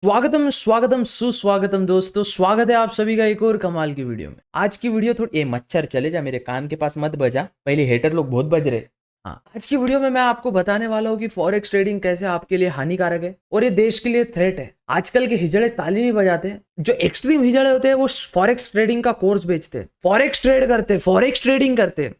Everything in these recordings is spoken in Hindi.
स्वागतम स्वागतम सुस्वागतम दोस्तों, स्वागत है आप सभी का एक और कमाल की वीडियो में। आज की वीडियो थोड़ी ए मच्छर चले जा, मेरे कान के पास मत बजा, पहले हेटर लोग बहुत बज रहे। हाँ, आज की वीडियो में मैं आपको बताने वाला हूँ कि फॉरेक्स ट्रेडिंग कैसे आपके लिए हानिकारक है और ये देश के लिए थ्रेट है। आजकल के हिजड़े ताली नहीं बजाते, जो एक्सट्रीम हिजड़े होते हैं वो फॉरेक्स ट्रेडिंग का कोर्स बेचते हैं, फॉरेक्स ट्रेड करते हैं, फॉरेक्स ट्रेडिंग करते हैं।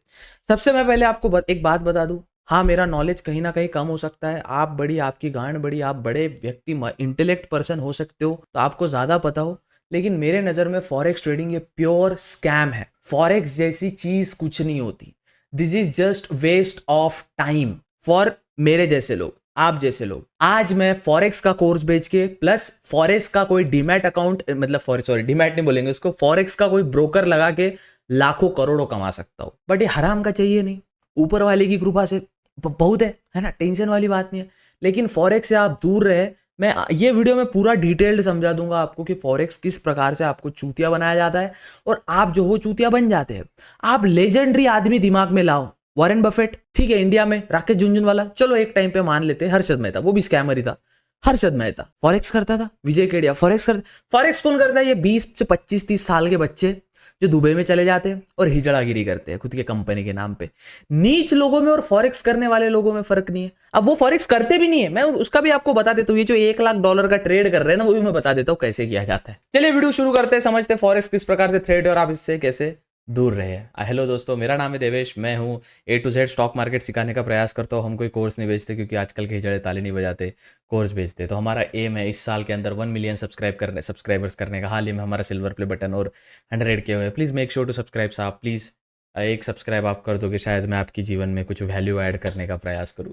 सबसे मैं पहले आपको एक बात बता दूं, हाँ मेरा नॉलेज कहीं ना कहीं कम हो सकता है, आप बड़ी, आपकी गांड बड़ी, आप बड़े व्यक्ति इंटेलेक्ट पर्सन हो सकते हो तो आपको ज़्यादा पता हो, लेकिन मेरे नज़र में फॉरेक्स ट्रेडिंग ये प्योर स्कैम है। फॉरेक्स जैसी चीज़ कुछ नहीं होती। This is just waste of time for मेरे जैसे लोग, आप जैसे लोग। आज मैं फॉरेक्स का कोर्स बेच के प्लस फॉरेक्स का कोई डीमैट अकाउंट, मतलब सॉरी डीमैट नहीं बोलेंगे उसको, फॉरेक्स का कोई ब्रोकर लगा के लाखों करोड़ों कमा सकता हूँ। बट ये हराम का चाहिए नहीं, ऊपर वाले की कृपा से बहुत है ना, टेंशन वाली बात नहीं है। लेकिन फॉरेक्स से आप दूर रहे। मैं ये वीडियो में पूरा डिटेल्ड समझा दूंगा आपको कि फॉरेक्स किस प्रकार से आपको चूतिया बनाया जाता है और आप जो हो चूतिया बन जाते हैं। आप लेजेंडरी आदमी दिमाग में लाओ, वॉरेन बफेट, ठीक है, इंडिया में राकेश झुनझुनवाला, चलो एक टाइम पे मान लेते हैं, हर्षद मेहता, वो भी स्कैमर ही था। हर्षद मेहता फॉरेक्स करता था, विजय केडिया फॉरेक्स करता। फॉरेक्स कौन करता है? ये 20 से 25 30 साल के बच्चे जो दुबई में चले जाते हैं और हिजड़ागिरी करते हैं खुद के कंपनी के नाम पे। नीच लोगों में और फॉरेक्स करने वाले लोगों में फर्क नहीं है। अब वो फॉरेक्स करते भी नहीं है, मैं उसका भी आपको बता देता हूँ। ये जो $1 लाख का ट्रेड कर रहे हैं ना, वो भी मैं बता देता हूँ कैसे किया जाता है। चलिए वीडियो शुरू करते हैं, समझते हैं फॉरेक्स किस प्रकार से थ्रेड है और आप इससे कैसे दूर रहे। हेलो दोस्तों, मेरा नाम है देवेश, मैं हूँ A to Z stock market सिखाने का प्रयास करता हूँ। हम कोई कोर्स नहीं बेचते क्योंकि आजकल के हिजड़े ताली नहीं बजाते, कोर्स बेचते। तो हमारा एम है इस साल के अंदर 1 मिलियन सब्सक्राइबर्स करने का। हाल ही में हमारा सिल्वर प्ले बटन और 100 के हुए। Please make sure to subscribe साहब, प्लीज़ एक सब्सक्राइब आप कर दोगे, शायद मैं आपकी जीवन में कुछ वैल्यू ऐड करने का प्रयास करूँ।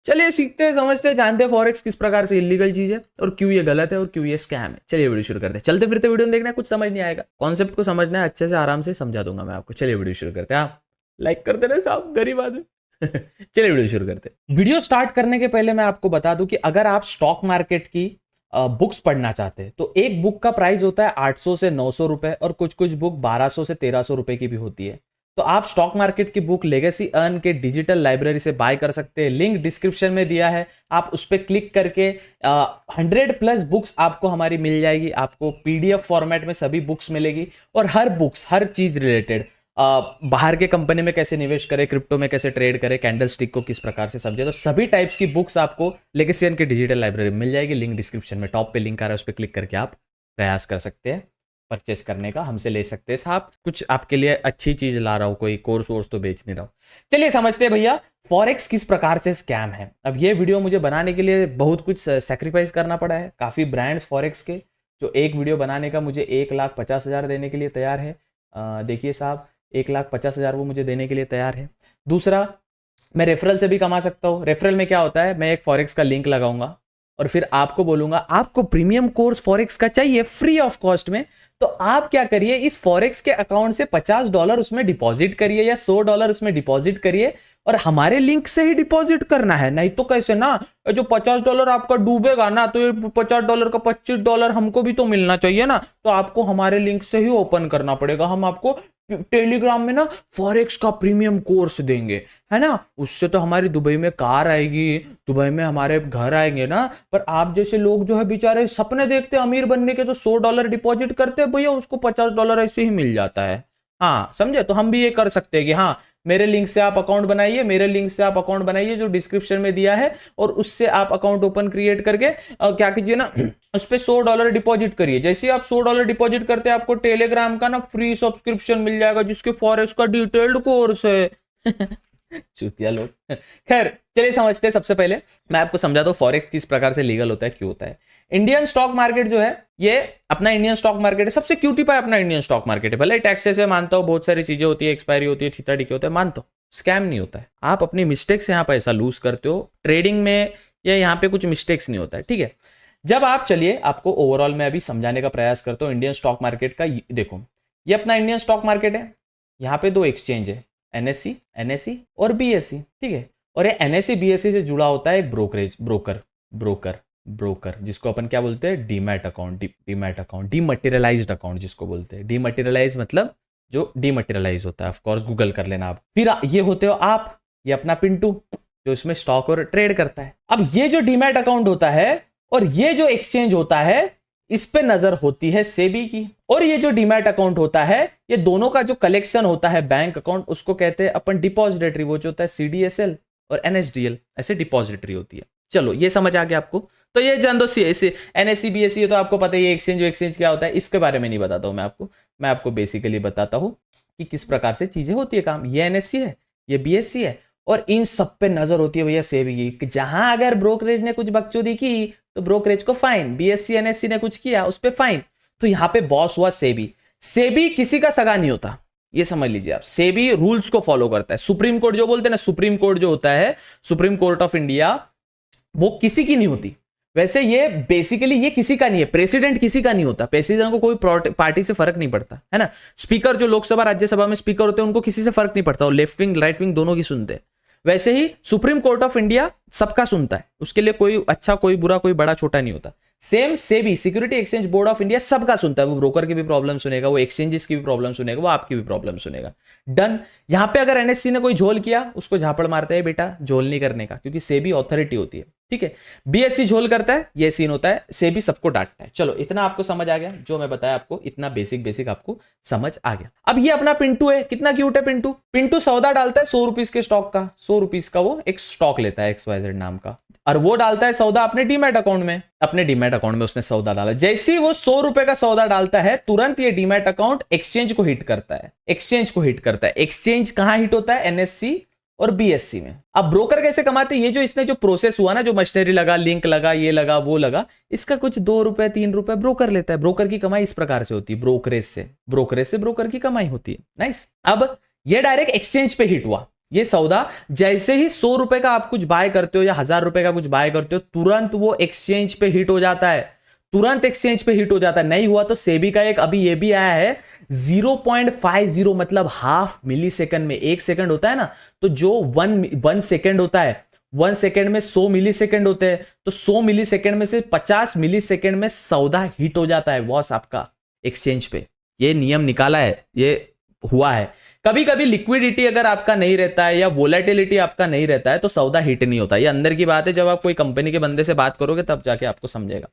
चलिए सीखते हैं, समझते हैं, जानते हैं फॉरेक्स किस प्रकार से इलीगल चीज है और क्यों ये गलत है और क्यों ये स्कैम है। चलिए वीडियो शुरू करते हैं। चलते फिरते वीडियो देखना है, कुछ समझ नहीं आएगा, कॉन्सेप्ट को समझना है, अच्छे से आराम से समझा दूंगा मैं आपको। चलिए वीडियो शुरू करते हैं। आप लाइक कर देना साहब, गरीब आदमी। चलिए वीडियो शुरू करते हैं। वीडियो स्टार्ट करने के पहले मैं आपको बता दूं कि अगर आप स्टॉक मार्केट की बुक्स पढ़ना चाहते हैं तो एक बुक का प्राइस होता है 800 से 900 रुपए और कुछ कुछ बुक 1200 से 1300 रुपए की भी होती है। तो आप स्टॉक मार्केट की बुक लेगेसी अर्न के डिजिटल लाइब्रेरी से बाय कर सकते हैं। लिंक डिस्क्रिप्शन में दिया है, आप उस पर क्लिक करके 100+ बुक्स आपको हमारी मिल जाएगी। आपको PDF फॉर्मेट में सभी बुक्स मिलेगी और हर बुक्स, हर चीज रिलेटेड, बाहर के कंपनी में कैसे निवेश करें, क्रिप्टो में कैसे ट्रेड करें, कैंडल स्टिक को किस प्रकार से समझे, तो सभी टाइप्स की बुक्स आपको लेगेसी अर्न के डिजिटल लाइब्रेरी में मिल जाएगी। लिंक डिस्क्रिप्शन में टॉप पे लिंक आ रहा है, उस पर क्लिक करके आप प्रयास कर सकते हैं परचेस करने का, हमसे ले सकते हैं साहब। कुछ आपके लिए अच्छी चीज ला रहा हूं, कोई कोर्स वोर्स तो बेच नहीं रहा हूं। चलिए समझते हैं भैया फॉरेक्स किस प्रकार से स्कैम है। अब ये वीडियो मुझे बनाने के लिए बहुत कुछ सेक्रीफाइस करना पड़ा है। काफी ब्रांड्स फॉरेक्स के जो एक वीडियो बनाने का मुझे 1,50,000 देने के लिए तैयार है। देखिए साहब, 1,50,000 वो मुझे देने के लिए तैयार है। दूसरा, मैं रेफरल से भी कमा सकता हूँ। रेफरल में क्या होता है, मैं एक फॉरेक्स का लिंक लगाऊंगा और फिर आपको बोलूंगा आपको प्रीमियम कोर्स फॉरेक्स का चाहिए फ्री ऑफ कॉस्ट में, तो आप क्या करिए, इस फॉरेक्स के अकाउंट से $50 उसमें डिपॉजिट करिए या $100 उसमें डिपॉजिट करिए और हमारे लिंक से ही डिपॉजिट करना है। नहीं तो कैसे ना, जो $50 आपका डूबेगा ना, तो ये $50 का $25 हमको भी तो मिलना चाहिए ना। तो आपको हमारे लिंक से ही ओपन करना पड़ेगा। हम आपको टेलीग्राम में ना फॉरेक्स का प्रीमियम कोर्स देंगे, है ना। उससे तो हमारी दुबई में कार आएगी, दुबई में हमारे घर आएंगे ना। पर आप जैसे लोग जो है बेचारे सपने देखते अमीर बनने के, तो $100 डिपॉजिट करते हैं भैया, उसको $50 ऐसे ही मिल जाता है। हाँ समझे, तो हम भी ये कर सकते हैं कि हाँ मेरे लिंक से आप अकाउंट बनाइए, मेरे लिंक से आप अकाउंट बनाइए जो डिस्क्रिप्शन में दिया है, और उससे आप अकाउंट ओपन क्रिएट करके क्या कीजिए ना, उस पर $100 डिपॉजिट करिए। जैसे आप $100 डिपॉजिट करते हैं, आपको टेलीग्राम का ना फ्री सब्सक्रिप्शन मिल जाएगा जिसके फॉरेक्स का डिटेल्ड कोर्स है। चूतिया लोग। खैर चलिए समझते हैं। सबसे पहले मैं आपको समझा दूं फॉरेक्स किस प्रकार से लीगल होता है, क्यों होता है। इंडियन स्टॉक मार्केट जो है, ये अपना इंडियन स्टॉक मार्केट है, सबसे क्यूटी पाए अपना इंडियन स्टॉक मार्केट है। भले टैक्सेस है, मानता हूं, बहुत सारी चीजें होती है, एक्सपायरी होती है, ठीता ठीके होता है, मानता हूं, स्कैम नहीं होता है। आप अपनी मिस्टेक से यहाँ पैसा लूज करते हो ट्रेडिंग में, या यहाँ पे कुछ मिस्टेक्स नहीं होता है, ठीक है। जब आप, चलिए आपको ओवरऑल में अभी समझाने का प्रयास करता हूँ इंडियन स्टॉक मार्केट का। देखो ये अपना इंडियन स्टॉक मार्केट है, यहाँ पे 2 एक्सचेंज है, NSE और BSE, ठीक है। और ये NSE BSE से जुड़ा होता है एक ब्रोकर जिसको अपन क्या बोलते हैं, डीमैट अकाउंट, डीमटेरियलाइज्ड अकाउंट जिसको बोलते हैं। डीमटेरियलाइज मतलब जो डीमटेरियलाइज होता है, ऑफ कोर्स गूगल कर लेना आप। फिर ये होते हो आप, ये अपना पिंटू जो इसमें स्टॉक और ट्रेड करता है। अब ये जो डीमैट अकाउंट होता है और ये जो एक्सचेंज होता है इस पे नजर होती है सेबी की। और ये जो डीमैट अकाउंट होता है, ये दोनों का जो कलेक्शन होता है बैंक अकाउंट, उसको कहते हैं अपन डिपॉजिटरी। वो जो होता है सीडीएसएल और एनएसडीएल, ऐसे डिपॉजिटरी होती है। चलो ये समझ आ गया आपको। तो ये जान दो एनएससी बीएससी, तो आपको पता है ये एक्सचेंज क्या होता है, इसके बारे में नहीं बताता हूं मैं आपको बेसिकली बताता हूं कि किस प्रकार से चीजें होती है काम। ये एनएससी है, ये बीएससी है, और इन सब पे नजर होती है भैया सेबी की। जहां अगर ब्रोकरेज ने कुछ बकचोदी की तो ब्रोकरेज को फाइन, बीएससी एनएससी ने कुछ किया उस पे फाइन। तो यहां पे बॉस हुआ सेबी। सेबी किसी का सगा नहीं होता, ये समझ लीजिए आप। सेबी रूल्स को फॉलो करता है। सुप्रीम कोर्ट जो बोलते हैं ना, सुप्रीम कोर्ट जो होता है, सुप्रीम कोर्ट ऑफ इंडिया, वो किसी की नहीं होती। वैसे ये बेसिकली ये किसी का नहीं है, प्रेसिडेंट किसी का नहीं होता। प्रेसिडेंट को कोई पार्टी से फर्क नहीं पड़ता, है ना। स्पीकर जो लोकसभा राज्यसभा में स्पीकर होते हैं उनको किसी से फर्क नहीं पड़ता, और लेफ्ट विंग राइट विंग दोनों की सुनते हैं। वैसे ही सुप्रीम कोर्ट ऑफ इंडिया सबका सुनता है, उसके लिए कोई अच्छा कोई बुरा कोई बड़ा छोटा नहीं होता। Same SEBI security exchange board of India सबका सुनता है। वो ब्रोकर की भी प्रॉब्लम सुनेगा, वो एक्सचेंजेस की भी प्रॉब्लम सुनेगा, वो आपकी भी प्रॉब्लम सुनेगा। डन। यहां पे अगर एनएससी ने कोई झोल किया, उसको झापड़ मारता है बेटा, झोल नहीं करने का, क्योंकि सेबी ऑथोरिटी होती है, ठीक है। बीएससी झोल करता है, ये सीन होता है, सेबी सबको डांटता है। चलो इतना आपको समझ आ गया, जो मैं बताया आपको इतना बेसिक आपको समझ आ गया। अब ये अपना पिंटू है, कितना क्यूट है पिंटू। पिंटू सौदा डालता है 100 रुपीज के स्टॉक का, 100 रुपीज का वो एक स्टॉक लेता है XYZ नाम का, और वो डालता है सौदा अपने डीमैट अकाउंट में। अपने डीमैट अकाउंट में उसने सौदा डाला। जैसे ही वो 100 रुपए का सौदा डालता है, तुरंत ये डीमैट अकाउंट एक्सचेंज को हिट करता है। एक्सचेंज कहां हिट होता है? एनएससी और बीएससी में। अब ब्रोकर कैसे कमाते हैं? ये जो इसने जो प्रोसेस हुआ ना, जो मशीनरी लगा, लिंक लगा, ये लगा वो लगा, इसका कुछ 2 रुपए 3 रुपए ब्रोकर लेता है। ब्रोकर की कमाई इस प्रकार से होती है, ब्रोकरेज से ब्रोकर की कमाई होती है। नाइस। अब ये डायरेक्ट एक्सचेंज पे हिट हुआ ये सौदा। जैसे ही 100 रुपए का आप कुछ बाय करते हो या 1000 रुपए का कुछ बाय करते हो, तुरंत वो एक्सचेंज पे हिट हो जाता है। नहीं हुआ तो सेबी का एक अभी ये भी आया है 0.50, मतलब हाफ मिली सेकंड में। 1 सेकंड होता है ना, तो जो 1 सेकंड होता है, 1 सेकंड में 100 मिली सेकंड होते हैं, तो 100 मिली सेकंड में से 50 मिली सेकंड में सौदा हिट हो जाता है बॉस आपका एक्सचेंज पे। ये नियम निकाला है, ये हुआ है। कभी कभी लिक्विडिटी अगर आपका नहीं रहता है या वोलेटिलिटी आपका नहीं रहता है तो सौदा हिट नहीं होता। ये अंदर की बात है, जब आप कोई कंपनी के बंदे से बात करोगे तब जाके आपको समझेगा।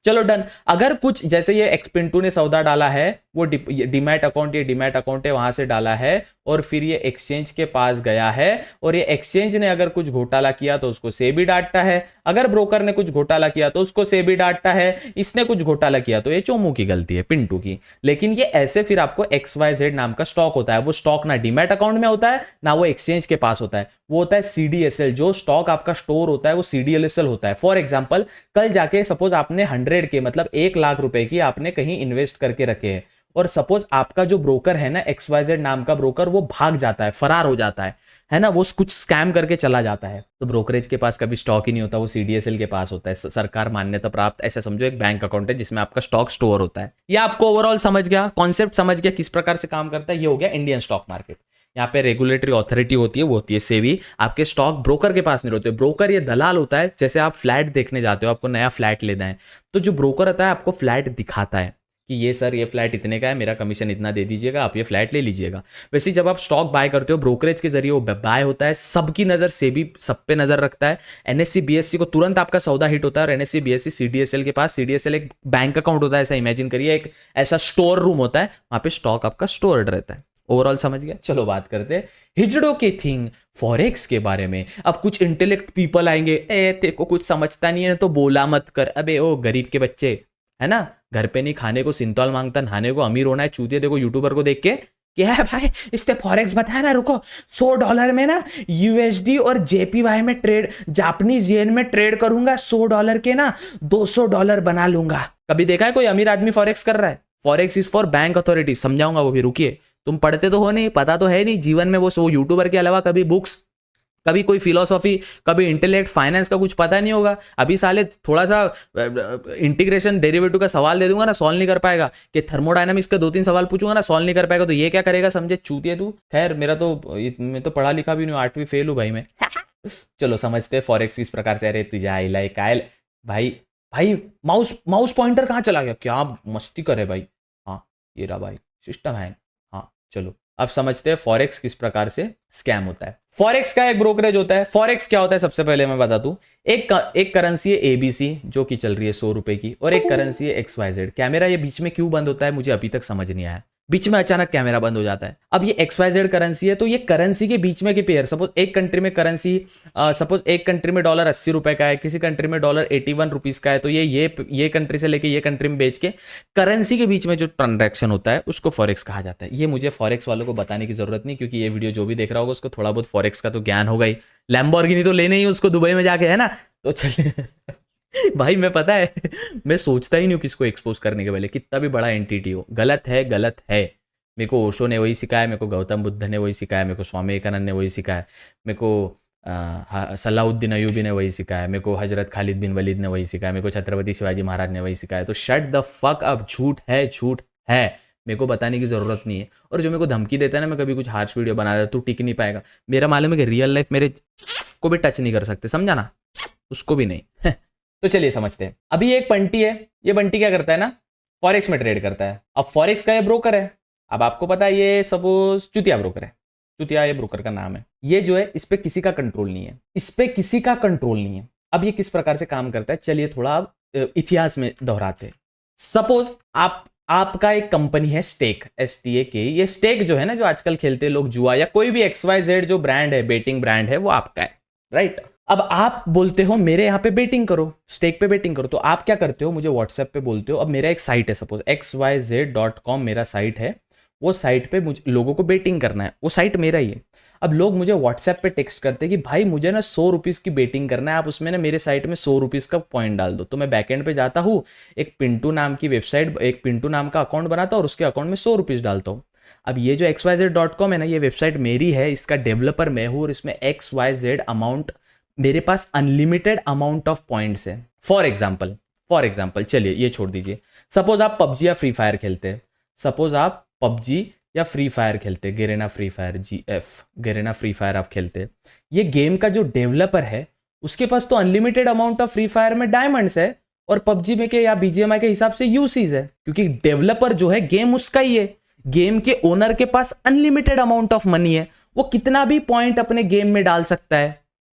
चलो डन। अगर कुछ जैसे ये पिंटू ने सौदा डाला है, वो डीमैट अकाउंट, ये डीमैट अकाउंट है, वहां से डाला है, और फिर ये एक्सचेंज के पास गया है, और ये एक्सचेंज ने अगर कुछ घोटाला किया तो उसको सेबी डांटता है। अगर ब्रोकर ने कुछ घोटाला किया तो उसको सेबी डांटता है। इसने कुछ घोटाला किया तो ये चोमू की गलती है, पिंटू की। लेकिन ये ऐसे फिर आपको XYZ नाम का स्टॉक होता है। वो स्टॉक ना डीमैट अकाउंट में होता है, ना वो एक्सचेंज के पास होता है, वो होता है CDSL। जो स्टॉक आपका स्टोर होता है वो CDSL होता है। फॉर एग्जाम्पल, कल जाके सपोज आपने 100 के मतलब 1 लाख रुपए की आपने कहीं इन्वेस्ट करके रखे हैं, और सपोज आपका जो ब्रोकर है ना, XYZ नाम का ब्रोकर, वो भाग जाता है, फरार हो जाता है ना, वो कुछ स्कैम करके चला जाता है, तो ब्रोकरेज के पास कभी स्टॉक ही नहीं होता, वो CDSL के पास होता है। सरकार मान्यता प्राप्त ऐसा समझो एक बैंक अकाउंट है जिसमें आपका स्टॉक स्टोर होता है। ये आपको ओवरऑल समझ गया, कॉन्सेप्ट समझ गया किस प्रकार से काम करता है। ये हो गया इंडियन स्टॉक मार्केट। यहाँ पे रेगुलेटरी अथॉरिटी होती है, वो होती है सेबी। आपके स्टॉक ब्रोकर के पास नहीं होते। ब्रोकर ये दलाल होता है। जैसे आप फ्लैट देखने जाते हो, आपको नया फ्लैट लेना है, तो जो ब्रोकर होता है आपको फ्लैट दिखाता है कि ये सर ये फ्लैट इतने का है, मेरा कमीशन इतना दे दीजिएगा, आप ये फ्लैट ले लीजिएगा। वैसे जब आप स्टॉक बाय करते हो ब्रोकरेज के जरिए, वो बाय होता है, सबकी नजर सेबी सब पे नजर रखता है। एनएससी बीएससी को तुरंत आपका सौदा हिट होता है, और एनएससी बीएससी CDSL के पास, CDSL एक बैंक अकाउंट होता है, ऐसा इमेजिन करिए, एक ऐसा स्टोर रूम होता है, वहां पे स्टॉक आपका स्टोर्ड रहता है। ओवरऑल समझ गया। चलो बात करते हैं हिजड़ों के थिंग फॉरेक्स के बारे में। अब कुछ इंटेलेक्ट पीपल आएंगे, तेरे को कुछ समझता नहीं है तो बोला मत कर। अबे ओ गरीब के बच्चे, है ना, घर पे नहीं खाने को सिंतौल मांगता, नहाने को अमीर होना है। चूतिया देखो यूट्यूबर को देख के, क्या है भाई इसने फॉरेक्स बताया ना, रुको $100 में ना USD और JPY में ट्रेड, जापानीज येन में ट्रेड करूंगा, $100 के ना $200 बना लूंगा। कभी देखा है कोई अमीर आदमी फॉरेक्स कर रहा है? Forex is for bank authority, समझाऊंगा वो भी, रुकिए। तुम पढ़ते तो हो नहीं, पता तो है नहीं जीवन में। वो यूट्यूबर के अलावा कभी बुक्स, कभी कोई फिलोसॉफी, कभी इंटेलेक्ट, फाइनेंस का कुछ पता नहीं होगा। अभी साले थोड़ा सा इंटीग्रेशन डेरिवेटिव का सवाल दे दूंगा ना, सॉल्व नहीं कर पाएगा। कि थर्मोडायनामिक्स का 2-3 सवाल पूछूंगा ना, सॉल्व नहीं कर पाएगा, तो ये क्या करेगा समझे, चूतिया तू। खैर मेरा तो, मैं तो पढ़ा लिखा भी नहीं हूँ, 8वीं फेल हूँ भाई मैं। चलो समझते हैं फॉरेक्स किस प्रकार से। अरे तुझे आई लाइक कायल भाई, माउस पॉइंटर कहाँ चला गया? क्या मस्ती करे भाई। हाँ ये रहा भाई, सिस्टम है। हाँ चलो अब समझते हैं फॉरेक्स किस प्रकार से स्कैम होता है। फॉरेक्स का एक ब्रोकरेज होता है। फॉरेक्स क्या होता है सबसे पहले मैं बता दूं, एक करेंसी है एबीसी जो कि चल रही है 100 रुपए की, और एक करेंसी है XYZ। कैमरा ये बीच में क्यों बंद होता है मुझे अभी तक समझ नहीं आया, बीच में अचानक कैमरा बंद हो जाता है। अब ये XYZ करेंसी है, तो ये करेंसी के बीच में के पेयर, सपोज एक कंट्री में करेंसी, सपोज एक कंट्री में डॉलर 80 रुपए का है, किसी कंट्री में डॉलर 81 रुपीज का है, तो ये कंट्री से लेके ये कंट्री में बेच के करेंसी के बीच में जो ट्रांजैक्शन होता है उसको फॉरेक्स कहा जाता है। ये मुझे फॉरेक्स वालों को बताने की जरूरत नहीं, क्योंकि ये वीडियो जो भी देख रहा होगा उसको थोड़ा बहुत फॉरेक्स का तो ज्ञान होगा ही। लैम्बोर्गिनी तो लेने ही उसको दुबई में जाके, है ना। तो चलिए भाई मैं पता है मैं सोचता ही नहीं हूँ किसको एक्सपोज करने के पहले, कितना भी बड़ा एंटिटी हो। गलत है, गलत है। मेरे को ओशो ने वही सिखाया, मेरे को गौतम बुद्ध ने वही सिखाया, मेरे को स्वामी विवेकानंद ने वही सिखाया, मेरे को सलाहुद्दीन अयूबी ने वही सिखाया, मेरे को हजरत खालिद बिन वलीद ने वही सिखाया, मेरे को छत्रपति शिवाजी महाराज ने वही सिखाया। तो शट द फक अप, झूठ है, झूठ है, मेरे को बताने की जरूरत नहीं है। और जो मेरे को धमकी देता है ना, मैं कभी कुछ हार्श वीडियो बना देता, तू टिक नहीं पाएगा। मेरा मालूम है कि रियल लाइफ मेरे को भी टच नहीं कर सकते, समझा ना, उसको भी नहीं तो चलिए समझते हैं। अभी एक बंटी है, ये बंटी क्या करता है ना, फॉरेक्स में ट्रेड करता है। अब फॉरेक्स का ये ब्रोकर है। अब आपको पता है ये सपोज चुतिया ब्रोकर है, चुतिया ये ब्रोकर का नाम है। ये जो है इस पे किसी का कंट्रोल नहीं है, इस पे किसी का कंट्रोल नहीं है। अब ये किस प्रकार से काम करता है, चलिए थोड़ा इतिहास में दोहराते हैं। सपोज आपका एक कंपनी है स्टेक, STAK। ये स्टेक जो है ना, जो आजकल खेलते हैं लोग जुआ, या कोई भी XYZ जो ब्रांड है, बेटिंग ब्रांड है, वो आपका है, राइट। अब आप बोलते हो मेरे यहाँ पे बेटिंग करो, स्टेक पे बेटिंग करो, तो आप क्या करते हो, मुझे व्हाट्सएप पे बोलते हो। अब मेरा एक साइट है, सपोज xyz.com मेरा साइट है, वो साइट पे मुझे लोगों को बेटिंग करना है, वो साइट मेरा ही है। अब लोग मुझे व्हाट्सएप पे टेक्स्ट करते हैं कि भाई मुझे ना 100 रुपीज़ की बेटिंग करना है, आप उसमें ना मेरे साइट में 100 रुपीज़ का पॉइंट डाल दो। तो मैं बैकएंड पे जाता हूँ, एक पिंटू नाम की वेबसाइट, एक पिंटू नाम का अकाउंट बनाता हूँ और उसके अकाउंट में 100 रुपीज़ डालता हूँ। अब ये जो xyz.com है ना, ये वेबसाइट मेरी है, इसका डेवलपर मैं हूँ, और इसमें XYZ अमाउंट, मेरे पास अनलिमिटेड अमाउंट ऑफ पॉइंट्स है। फॉर एग्जाम्पल चलिए ये छोड़ दीजिए, सपोज आप पबजी या फ्री फायर खेलते हैं, सपोज आप पबजी या फ्री फायर खेलते, Garena free fire, Garena free fire आप खेलते। ये गेम का जो डेवलपर है उसके पास तो unlimited amount of free fire में डायमंड्स है, और पबजी में के या BGMI के हिसाब से यूसीज है, क्योंकि डेवलपर जो है गेम उसका ही है। गेम के ओनर के पास अनलिमिटेड अमाउंट ऑफ मनी है, वो कितना भी पॉइंट अपने गेम में डाल सकता है,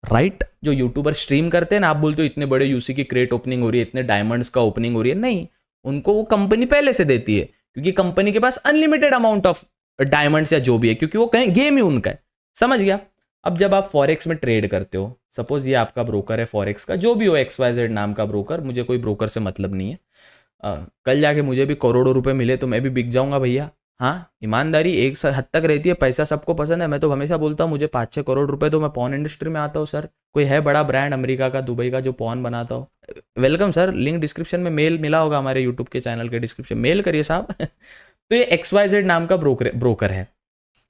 राइट। जो यूट्यूबर स्ट्रीम करते हैं ना, आप बोलते हो इतने बड़े यूसी की क्रेट ओपनिंग हो रही है, इतने डायमंड्स का ओपनिंग हो रही है, नहीं, उनको वो कंपनी पहले से देती है, क्योंकि कंपनी के पास अनलिमिटेड अमाउंट ऑफ डायमंड्स या जो भी है, क्योंकि वो कहीं गेम ही उनका है, समझ गया। अब जब आप फॉरेक्स में ट्रेड करते हो, सपोज ये आपका ब्रोकर है फॉरेक्स का, जो भी हो, XYZ नाम का ब्रोकर, मुझे कोई ब्रोकर से मतलब नहीं है। कल जाके मुझे भी करोड़ों रुपए मिले तो मैं भी बिक जाऊंगा भैया। हाँ, ईमानदारी एक हद तक रहती है, पैसा सबको पसंद है। मैं तो हमेशा बोलता हूँ मुझे 5-6 करोड़ रुपए तो मैं पॉर्न इंडस्ट्री में आता हूँ सर। कोई है बड़ा ब्रांड अमेरिका का, दुबई का, जो पॉर्न बनाता हो, वेलकम सर। लिंक डिस्क्रिप्शन में, मेल मिला होगा हमारे यूट्यूब के चैनल के डिस्क्रिप्शन, मेल करिए साहब तो ये XYZ नाम का ब्रोकर है।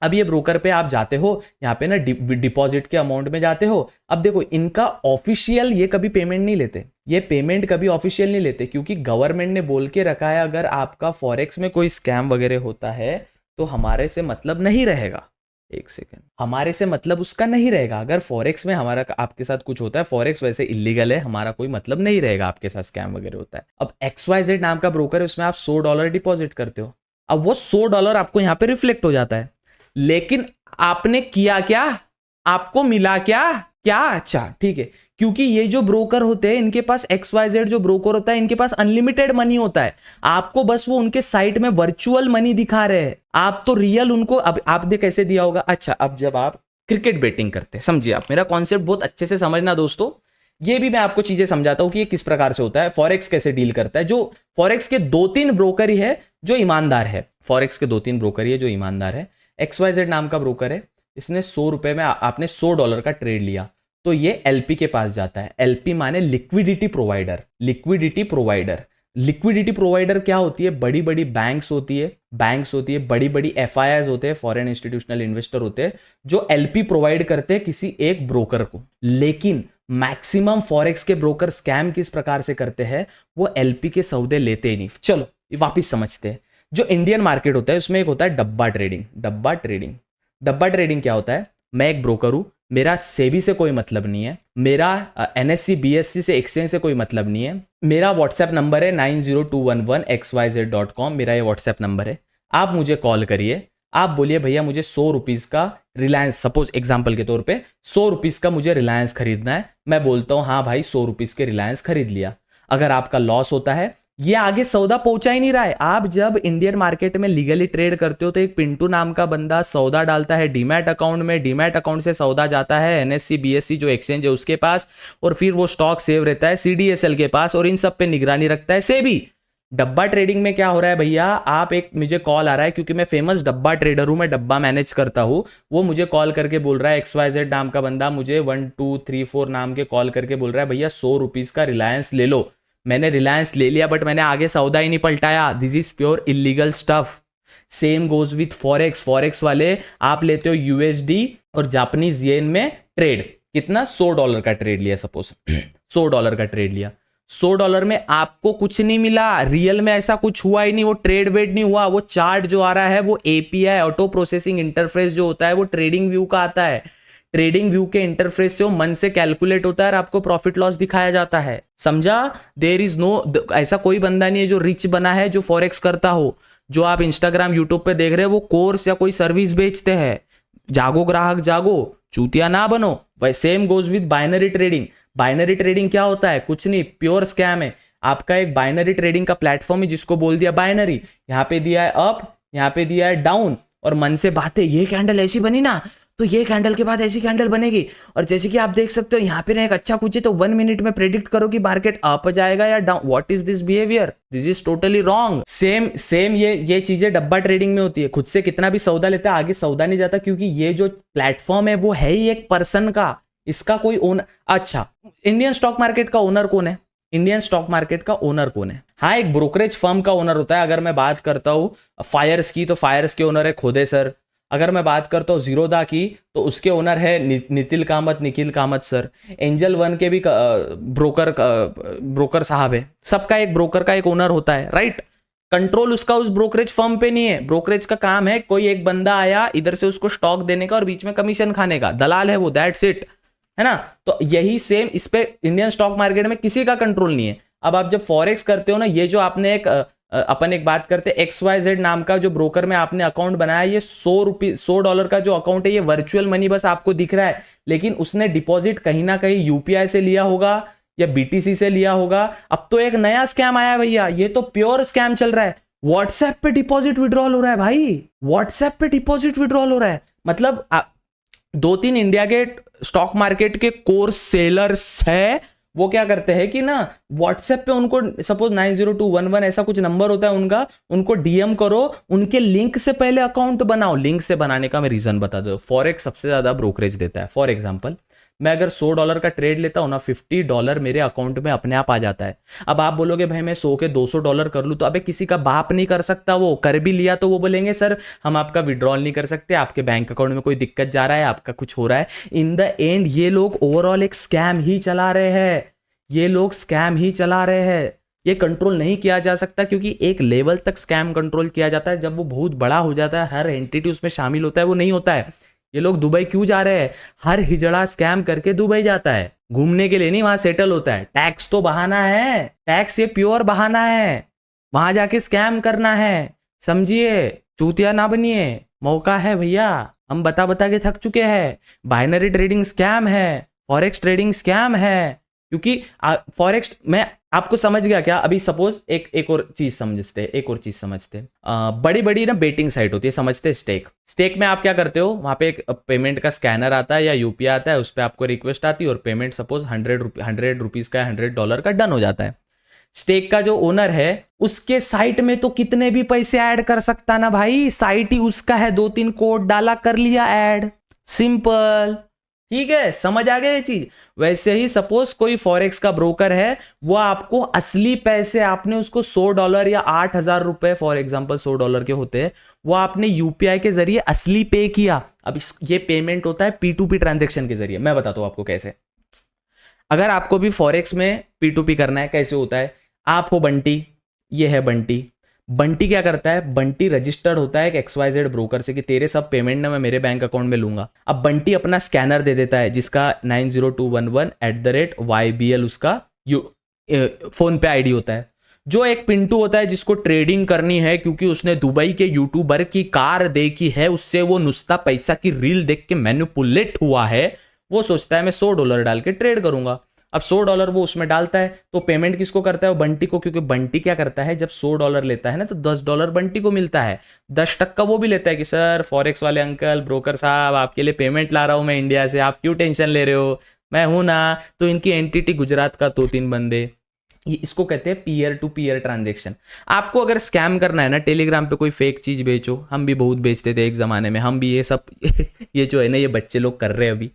अब ये ब्रोकर पे आप जाते हो, यहाँ पे ना डिपॉजिट के अमाउंट में जाते हो। अब देखो इनका ऑफिशियल ये कभी पेमेंट नहीं लेते, ये पेमेंट कभी ऑफिशियल नहीं लेते, क्योंकि गवर्नमेंट ने बोल के रखा है अगर आपका फॉरेक्स में कोई स्कैम वगैरह होता है तो हमारे से मतलब नहीं रहेगा। एक सेकेंड, हमारे से मतलब उसका नहीं रहेगा। अगर फॉरेक्स में हमारा आपके साथ कुछ होता है, फॉरेक्स वैसे इलीगल है, हमारा कोई मतलब नहीं रहेगा, आपके साथ स्कैम वगैरह होता है। अब XYZ नाम का ब्रोकर है, उसमें आप $100 डिपॉजिट करते हो। अब वो $100 आपको यहाँ पे रिफ्लेक्ट हो जाता है, लेकिन आपने किया क्या, आपको मिला क्या, अच्छा ठीक है, क्योंकि ये जो ब्रोकर होते हैं इनके पास, XYZ जो ब्रोकर होता है इनके पास अनलिमिटेड मनी होता है। आपको बस वो उनके साइट में वर्चुअल मनी दिखा रहे हैं, आप तो रियल उनको, अब आपने कैसे दिया होगा। अच्छा, अब जब आप क्रिकेट बेटिंग करते हैं, समझिए आप मेरा कॉन्सेप्ट बहुत अच्छे से समझना दोस्तों, ये भी मैं आपको चीजें समझाता हूं कि ये किस प्रकार से होता है, फॉरेक्स कैसे डील करता है। जो फॉरेक्स के 2-3 ब्रोकर ही है जो ईमानदार है, फॉरेक्स के 2-3 ब्रोकर ही है जो ईमानदार है। XYZ नाम का ब्रोकर है, इसने $100 में आपने $100 का ट्रेड लिया, तो ये LP के पास जाता है। LP माने लिक्विडिटी प्रोवाइडर। लिक्विडिटी प्रोवाइडर क्या होती है, बड़ी बड़ी बैंक्स होती है, बड़ी बड़ी FIIs होते हैं, फॉरेन इंस्टीट्यूशनल इन्वेस्टर होते हैं, जो LP प्रोवाइड करते हैं किसी एक ब्रोकर को। लेकिन मैक्सिमम फॉरेक्स के ब्रोकर स्कैम किस प्रकार से करते हैं, वो LP के सौदे लेते ही नहीं। चलो वापिस समझते हैं। जो इंडियन मार्केट होता है उसमें एक होता है डब्बा ट्रेडिंग क्या होता है, मैं एक ब्रोकर हूं, मेरा सेबी से कोई मतलब नहीं है, मेरा NSE BSE से एक्सचेंज से कोई मतलब नहीं है, मेरा व्हाट्सएप नंबर है 90211xyz.com, मेरा ये व्हाट्सएप नंबर है। आप मुझे कॉल करिए, आप बोलिए भैया मुझे 100 रुपीज़ का रिलायंस, सपोज एग्जाम्पल के तौर पे 100 रुपीज़ का मुझे रिलायंस खरीदना है, मैं बोलता हूँ हाँ भाई 100 रुपीज़ के रिलायंस खरीद लिया। अगर आपका लॉस होता है, ये आगे सौदा पहुंचा ही नहीं रहा है। आप जब इंडियन मार्केट में लीगली ट्रेड करते हो तो एक पिंटू नाम का बंदा सौदा डालता है डीमैट अकाउंट में, डीमैट अकाउंट से सौदा जाता है एनएससी बीएससी जो एक्सचेंज है उसके पास, और फिर वो स्टॉक सेव रहता है सीडीएसएल के पास, और इन सब पे निगरानी रखता है सेबी। डब्बा ट्रेडिंग में क्या हो रहा है भैया, आप एक, मुझे कॉल आ रहा है क्योंकि मैं फेमस डब्बा ट्रेडर हूं, मैं डब्बा मैनेज करता हूं, वो मुझे कॉल करके बोल रहा है XYZ नाम का बंदा मुझे 1 2 3 4 नाम के कॉल करके बोल रहा है भैया 100 रुपीज़ का रिलायंस ले लो। मैंने रिलायंस ले लिया बट मैंने आगे सौदा ही नहीं पलटाया। This is pure illegal stuff. Same goes with forex. Forex वाले आप लेते हो यूएसडी और जापानीज येन में ट्रेड, कितना $100 का ट्रेड लिया, सपोज $100 का ट्रेड लिया, $100 में आपको कुछ नहीं मिला, रियल में ऐसा कुछ हुआ ही नहीं, वो ट्रेड वेड नहीं हुआ। वो चार्ट जो आ रहा है वो एपीआई ऑटो प्रोसेसिंग इंटरफेस जो होता है वो ट्रेडिंग व्यू का आता है। ट्रेडिंग व्यू के इंटरफेस से वो मन से कैलकुलेट होता है और आपको प्रॉफिट लॉस दिखाया जाता है, समझा। देयर इज नो, ऐसा कोई बंदा नहीं है जो रिच बना है जो फॉरेक्स करता हो। जो आप इंस्टाग्राम यूट्यूब पे देख रहे हो वो कोर्स या कोई सर्विस बेचते हैं। जागो ग्राहक जागो, चूतिया ना बनो। वही same goes with binary trading. Binary trading क्या होता है, कुछ नहीं, प्योर स्कैम है। आपका एक बाइनरी ट्रेडिंग का प्लेटफॉर्म है जिसको बोल दिया बाइनरी, यहाँ पे दिया है अप, यहाँ पे दिया है डाउन, और मन से बातें, ये कैंडल ऐसी बनी ना तो ये कैंडल के बाद ऐसी कैंडल बनेगी, और जैसे कि आप देख सकते हो यहाँ पे ना एक अच्छा कुछ है तो 1 मिनट में प्रेडिक्ट करो कि मार्केट अप जाएगा या down. What is this behaviour, this is totally wrong. Same ये चीजें डब्बा ट्रेडिंग में होती है। खुद से कितना भी सौदा लेता है आगे सौदा नहीं जाता, क्योंकि ये जो प्लेटफॉर्म है वो है ही एक पर्सन का, इसका कोई ओनर। अच्छा, इंडियन स्टॉक मार्केट का ओनर कौन है, इंडियन स्टॉक मार्केट का ओनर कौन है? हाँ, एक ब्रोकरेज फर्म का ओनर होता है। अगर मैं बात करता हूँ फायर्स की तो फायर्स के ओनर है खोदे सर। अगर मैं बात करता हूँ जीरोदा की तो उसके ओनर है Nikhil Kamat sir. Angel one के भी ब्रोकर साहब है। सबका एक ब्रोकर का एक ओनर होता है, राइट। कंट्रोल उसका उस ब्रोकरेज फर्म पे नहीं है। ब्रोकरेज का काम है कोई एक बंदा आया इधर से उसको स्टॉक देने का और बीच में कमीशन खाने का, दलाल है वो, दैट्स इट, है ना। तो यही सेम इस पे इंडियन स्टॉक मार्केट में किसी का कंट्रोल नहीं है। अब आप जब फॉरेक्स करते हो ना, ये जो आपने अपन एक बात करते हैं XYZ नाम का जो ब्रोकर में आपने अकाउंट बनाया, ये $100 का जो अकाउंट है ये वर्चुअल मनी बस आपको दिख रहा है, लेकिन उसने डिपॉजिट कहीं ना कहीं यूपीआई से लिया होगा या बीटीसी से लिया होगा। अब तो एक नया स्कैम आया भैया, ये तो प्योर स्कैम चल रहा है। व्हाट्सएप पे डिपॉजिट विड्रॉल हो रहा है भाई, व्हाट्सएप पे डिपॉजिट विड्रॉल हो रहा है। मतलब 2-3 इंडिया के स्टॉक मार्केट के कोर सेलर्स है, वो क्या करते हैं कि ना व्हाट्सएप पे उनको सपोज 90211 ऐसा कुछ नंबर होता है उनका, उनको डीएम करो, उनके लिंक से पहले अकाउंट बनाओ। लिंक से बनाने का मैं रीजन बता दो, फॉरेक्स सबसे ज्यादा ब्रोकरेज देता है। फॉर एग्जांपल, मैं अगर $100 का ट्रेड लेता हूं ना, $50 मेरे अकाउंट में अपने आप आ जाता है। अब आप बोलोगे भाई मैं 100 के $200 कर लूं, तो अबे किसी का बाप नहीं कर सकता, वो कर भी लिया तो वो बोलेंगे सर हम आपका विड्रॉल नहीं कर सकते, आपके बैंक अकाउंट में कोई दिक्कत जा रहा है, आपका कुछ हो रहा है। इन द एंड ये लोग ओवरऑल एक स्कैम ही चला रहे हैं, ये लोग स्कैम ही चला रहे हैं। ये कंट्रोल नहीं किया जा सकता, क्योंकि एक लेवल तक स्कैम कंट्रोल किया जाता है, जब वो बहुत बड़ा हो जाता है, हर एंटिटी उसमें शामिल होता है, वो नहीं होता है। ये लोग दुबई क्यों जा रहे हैं? हर हिजड़ा स्कैम करके दुबई जाता है, घूमने के लिए नहीं, वहां सेटल होता है। टैक्स तो बहाना है, टैक्स ये प्योर बहाना है, वहां जाके स्कैम करना है, समझिए। चूतिया ना बनिए, मौका है भैया, हम बता के थक चुके हैं। बाइनरी ट्रेडिंग स्कैम है, फॉरेक्स ट्रेडिंग स्कैम है, क्योंकि फॉरेक्स में आपको समझ गया क्या? अभी सपोज एक और चीज समझते हैं, बड़ी बड़ी ना बेटिंग साइट होती है, समझते हैं। स्टेक में आप क्या करते हो, वहां पे एक पेमेंट का स्कैनर आता है या यूपीआई आता है, उस पर आपको रिक्वेस्ट आती है और पेमेंट सपोज 100 रुपीज का, $100 का डन हो जाता है। स्टेक का जो ओनर है उसके साइट में तो कितने भी पैसे ऐड कर सकता ना भाई, साइट ही उसका है, 2-3 कोड डाला, कर लिया ऐड, सिंपल, ठीक है, समझ आ गया ये चीज। वैसे ही सपोज कोई फॉरेक्स का ब्रोकर है, वो आपको असली पैसे, आपने उसको $100 या 8,000 रुपए फॉर एग्जांपल $100 के होते हैं, वो आपने यूपीआई के जरिए असली पे किया। अब ये पेमेंट होता है P2P ट्रांजेक्शन के जरिए। मैं बताता हूं आपको कैसे। अगर आपको भी फॉरेक्स में P2P करना है, कैसे होता है? आप हो बंटी, ये है बंटी। बंटी क्या करता है? बंटी रजिस्टर्ड होता है एक XYZ ब्रोकर से कि तेरे सब पेमेंट ना मैं मेरे बैंक अकाउंट में लूंगा। अब बंटी अपना स्कैनर दे देता है जिसका 90211 @YBL उसका फोन पे आईडी होता है। जो एक पिंटू होता है जिसको ट्रेडिंग करनी है क्योंकि उसने दुबई के यूट्यूबर की कार देखी है, उससे वो नुस्ता पैसा की रील देख के मैनिपुलेट हुआ है, वो सोचता है मैं $100 डाल के ट्रेड करूंगा। अब $100 वो उसमें डालता है तो पेमेंट किसको करता है? वो बंटी को, क्योंकि बंटी क्या करता है, जब $100 लेता है ना तो $10 बंटी को मिलता है, 10% वो भी लेता है कि सर फॉरेक्स वाले अंकल, ब्रोकर साहब, आपके लिए पेमेंट ला रहा हूं मैं इंडिया से, आप क्यों टेंशन ले रहे हो, मैं हूं ना। तो इनकी एंटिटी गुजरात का 2-3 बंदे, ये इसको कहते हैं पीयर टू पीयर ट्रांजेक्शन। आपको अगर स्कैम करना है ना, टेलीग्राम पे कोई फेक चीज बेचो, हम भी बहुत बेचते थे एक जमाने में, हम भी ये सब ये जो है ना ये बच्चे लोग कर रहे हैं अभी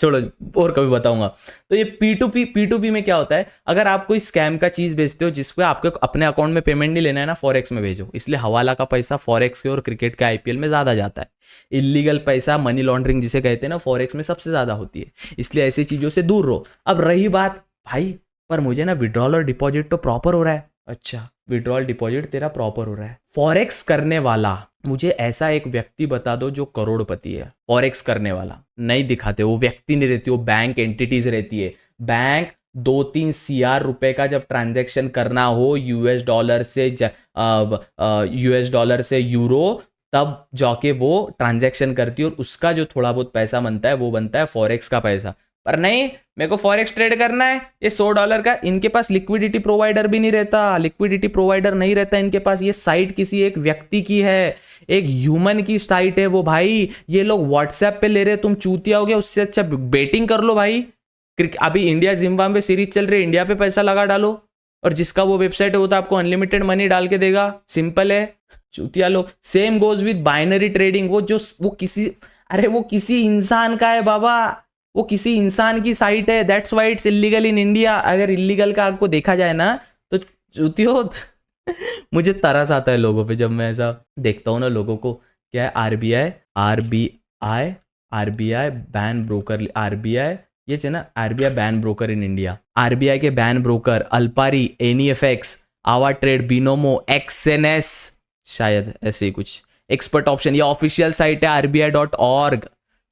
छोड़ो, और कभी बताऊंगा। तो ये P2P में क्या होता है, अगर आप कोई स्कैम का चीज बेचते हो जिसपे आपको अपने अकाउंट में पेमेंट नहीं लेना है ना, फॉरेक्स में भेजो। इसलिए हवाला का पैसा फॉरेक्स के और क्रिकेट के IPL में ज्यादा जाता है। इलीगल पैसा, मनी लॉन्ड्रिंग जिसे कहते हैं ना, फॉरेक्स में सबसे ज्यादा होती है, इसलिए ऐसी चीजों से दूर रहो। अब रही बात भाई, पर मुझे ना विड्रॉल और डिपॉजिट तो प्रॉपर हो रहा है। अच्छा, विड्रॉल डिपॉजिट तेरा प्रॉपर हो रहा है। फॉरेक्स करने वाला, मुझे ऐसा एक व्यक्ति बता दो जो करोड़पति है। फॉरेक्स करने वाला नहीं दिखाते, वो व्यक्ति नहीं रहती, वो बैंक एंटिटीज रहती है। बैंक 2-3 CR रुपए का जब ट्रांजैक्शन करना हो US डॉलर से यूरो, तब जाके वो ट्रांजैक्शन करती है और उसका जो थोड़ा बहुत पैसा बनता है वो बनता है फॉरेक्स का पैसा। पर नहीं, मेरे को फॉरेक्स ट्रेड करना है, ये $100 का, इनके पास लिक्विडिटी प्रोवाइडर भी नहीं रहता, लिक्विडिटी प्रोवाइडर नहीं रहता इनके पास। ये साइट किसी एक व्यक्ति की है, एक ह्यूमन की साइट है वो भाई। ये लोग व्हाट्सएप पे ले रहे, तुम चूतिया हो गया, उससे अच्छा बेटिंग कर लो भाई। अभी इंडिया जिम्बाब्वे सीरीज चल रही है, इंडिया पे पैसा लगा डालो, और जिसका वो वेबसाइट है वो तो आपको अनलिमिटेड मनी डाल के देगा, सिंपल है। चूतिया लोग। Same goes with binary trading, वो किसी इंसान का है बाबा, वो किसी इंसान की साइट है, that's why it's illegal in India. अगर इलीगल का आपको देखा जाए ना तो चूतियो मुझे तरस आता है लोगों पे जब मैं ऐसा देखता हूँ ना लोगों को। क्या है? आरबीआई बैन ब्रोकर, आरबीआई ये है ना, RBI ban broker in India. RBI के बैन ब्रोकर अल्पारी, एनईएफएक्स, आवा ट्रेड, बिनोमो, एक्सएनएस, शायद ऐसे ही कुछ। एक्सपर्ट ऑप्शन, ये ऑफिशियल साइट है RBI.org।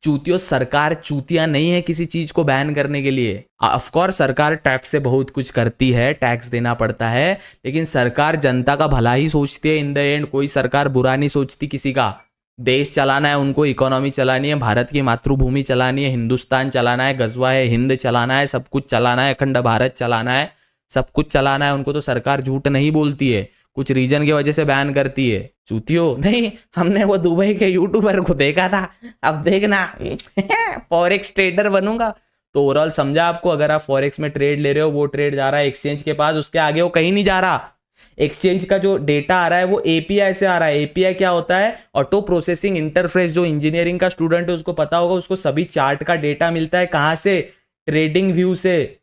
चूतियों, सरकार चूतिया नहीं है किसी चीज को बैन करने के लिए। ऑफकोर्स सरकार टैक्स से बहुत कुछ करती है, टैक्स देना पड़ता है, लेकिन सरकार जनता का भला ही सोचती है इन द एंड। कोई सरकार बुरा नहीं सोचती किसी का। देश चलाना है उनको, इकोनॉमी चलानी है, भारत की मातृभूमि चलानी है, हिंदुस्तान चलाना है, गजवा है हिंद चलाना है, सब कुछ चलाना है, अखंड भारत चलाना है, सब कुछ चलाना है उनको। तो सरकार झूठ नहीं बोलती है, कुछ रीजन की वजह से बैन करती है। चूतियो नहीं, हमने वो दुबई के यूट्यूबर को देखा था, अब देखना फॉरेक्स ट्रेडर बनूंगा। तो ओवरऑल समझा आपको, अगर आप फॉरेक्स में ट्रेड ले रहे हो, वो ट्रेड जा रहा है एक्सचेंज के पास, उसके आगे वो कहीं नहीं जा रहा। एक्सचेंज का जो डेटा आ रहा है वो API से आ रहा है। API क्या होता है? Auto processing interface. जो इंजीनियरिंग का स्टूडेंट है उसको पता होगा, उसको सभी चार्ट का डेटा मिलता है कहां से? ट्रेडिंग व्यू से।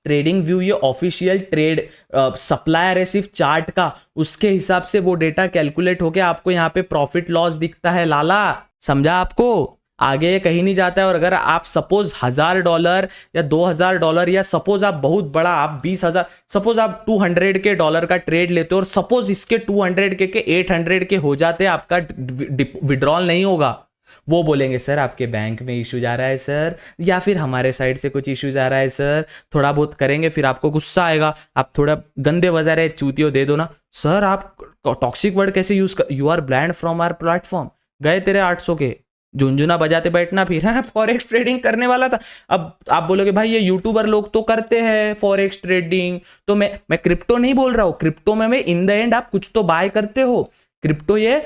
ट्रेडिंग व्यू ये ऑफिशियल ट्रेड सप्लायर है सिर्फ चार्ट का, उसके हिसाब से वो डेटा कैलकुलेट होके आपको यहाँ पे प्रॉफिट लॉस दिखता है लाला। समझा आपको? आगे कहीं नहीं जाता है। और अगर आप सपोज $1000 या $2000 या सपोज आप बहुत बड़ा, आप 20,000, सपोज आप $200 का ट्रेड लेते हो और सपोज इसके 200 के 800 के हो जाते, आपका विड्रॉल नहीं होगा। वो बोलेंगे सर आपके बैंक में इशू जा रहा है सर, या फिर हमारे साइड से कुछ इशू जा रहा है सर, थोड़ा बहुत करेंगे, फिर आपको गुस्सा आएगा, आप थोड़ा गंदे बजा रहे चूतियों दे दो ना सर। आप टॉक्सिक वर्ड कैसे यूज कर, you are banned from our platform, गए तेरे 800 के, झुंझुना बजाते बैठना फिर। हाँ, फॉरेक्स ट्रेडिंग करने वाला था। अब आप बोलोगे भाई ये यूट्यूबर लोग तो करते हैं फॉरेक्स ट्रेडिंग, तो मैं क्रिप्टो नहीं बोल रहा हूँ। क्रिप्टो में इन द एंड आप कुछ तो बाय करते हो। क्रिप्टो ये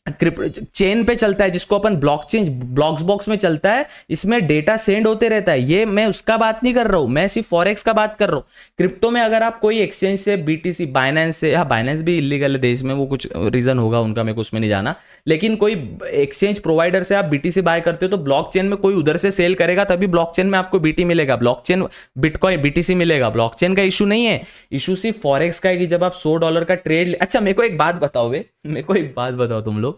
चेन पे चलता है, जिसको अपन ब्लॉकचेन, ब्लॉक्स में चलता है, इसमें डेटा सेंड होते रहता है। ये मैं उसका बात नहीं कर रहा हूं, मैं सिर्फ फॉरेक्स का बात कर रहा हूं। क्रिप्टो में अगर आप कोई एक्सचेंज से, BTC, बाइनेंस से, हाँ बाइनेंस भी इलीगल है देश में, वो कुछ रीजन होगा उनका, मेरे को उसमें नहीं जाना, लेकिन कोई एक्सचेंज प्रोवाइडर से आप BTC बाय करते हो तो ब्लॉकचेन में कोई उधर से सेल करेगा तभी ब्लॉकचेन में आपको BT मिलेगा, ब्लॉकचेन बिटकॉइन BTC मिलेगा। ब्लॉकचेन का इशू नहीं है, इशू सिर्फ फॉरेक्स का है कि जब आप $100 का ट्रेड। अच्छा मेरे को एक बात बताओ तुम लोग,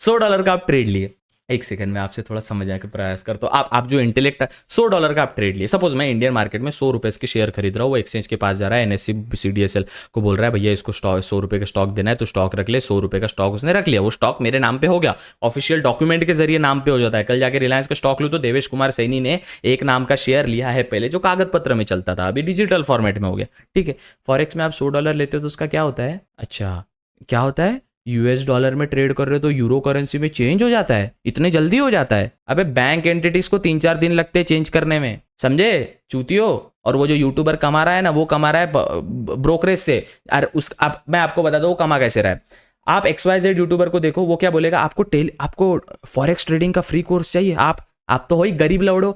$100 का आप ट्रेड लिए, एक सेकंड में आपसे थोड़ा समझने का प्रयास करता हूँ। आप जो इंटेलेक्ट $100 का आप ट्रेड लिए, सपोज मैं इंडियन मार्केट में 100 रुपए के शेयर खरीद रहा हूँ, वो एक्सचेंज के पास जा रहा है, NSE CDSL को बोल रहा है भैया इसको 100 रुपए का स्टॉक देना है तो स्टॉक रख ले। 100 रुपए का स्टॉक उसने रख लिया, वो स्टॉक मेरे नाम पे हो गया, ऑफिशियल डॉक्यूमेंट के जरिए नाम पे हो जाता है। कल जाके रिलायंस का स्टॉक लूँ तो देवेश कुमार सैनी ने एक नाम का शेयर लिया है पहले, जो कागज पत्र में चलता था, अभी डिजिटल फॉर्मेट में हो गया। ठीक है, फॉरेक्स में आप $100 लेते हो तो उसका क्या होता है, अच्छा क्या होता है, $US में ट्रेड कर रहे हो तो यूरो करेंसी में चेंज हो जाता है, इतने जल्दी हो जाता है। अबे बैंक एंटिटीज को 3-4 दिन लगते हैं चेंज करने में, समझे चूतियो। और वो जो यूट्यूबर कमा रहा है ना, वो कमा रहा है ब्रोकरेज से। और मैं आपको बता दूं वो कमा कैसे रहा है। आप XYZ यूट्यूबर को देखो, वो क्या बोलेगा, आपको फॉरेक्स ट्रेडिंग का फ्री कोर्स चाहिए, आप तो हो ही गरीब लौड़ो,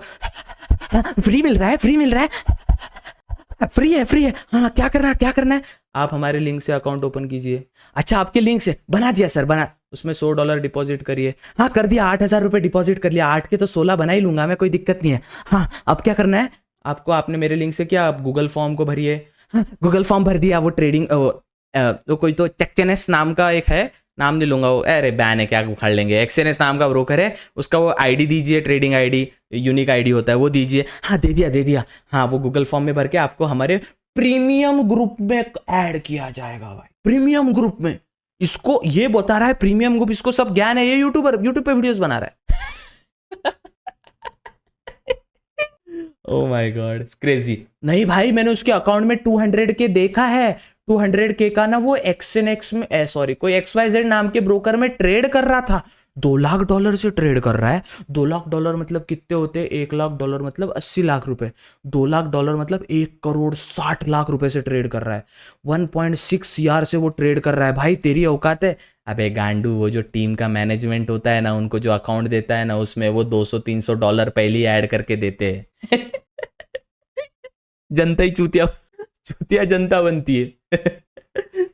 फ्री मिल रहा है, फ्री है, हाँ क्या करना है, आप हमारे लिंक से अकाउंट ओपन कीजिए। अच्छा आपके लिंक से बना दिया सर, बना, उसमें $100 डिपॉजिट करिए, हाँ कर दिया, 8,000 रुपये डिपॉजिट कर लिया, 8 के तो 16 बना ही लूंगा मैं, कोई दिक्कत नहीं है। हाँ अब क्या करना है आपको, आपने मेरे लिंक से क्या, आप गूगल फॉर्म को भरिए। हाँ गूगल फॉर्म भर दिया, वो ट्रेडिंग तो कोई तो चेक्चेनेस नाम का एक है, नाम नहीं लूंगा वो, अरे बैन है क्या उखाड़ लेंगे, एक्सएनएस नाम का ब्रोकर है, उसका वो आईडी दीजिए, ट्रेडिंग आईडी, यूनिक आईडी होता है वो दीजिए। हाँ दे दिया। हाँ वो गूगल फॉर्म में भर के आपको हमारे प्रीमियम ग्रुप में ऐड किया जाएगा भाई, प्रीमियम ग्रुप में। इसको ये बता रहा है प्रीमियम ग्रुप, इसको सब ज्ञान है, ये यूट्यूब पे वीडियोस बना रहा है। Oh my God crazy. नहीं भाई मैंने उसके अकाउंट में 200K देखा है, 200K का ना वो XNX में सॉरी कोई XYZ नाम के ब्रोकर में ट्रेड कर रहा था, $2 लाख से ट्रेड कर रहा है। $2 लाख मतलब कितने होते हैं, $1 लाख मतलब 80 लाख रुपए, $2 लाख मतलब 1,60,00,000 रुपए से ट्रेड कर रहा है, 1.6 यार से वो ट्रेड कर रहा है। भाई तेरी औकात है। अबे गांडू, वो जो टीम का मैनेजमेंट होता है ना, उनको जो अकाउंट देता है ना, उसमें वो $200-300 पहले ही ऐड करके देते हैं। जनता ही चूतिया जनता बनती है।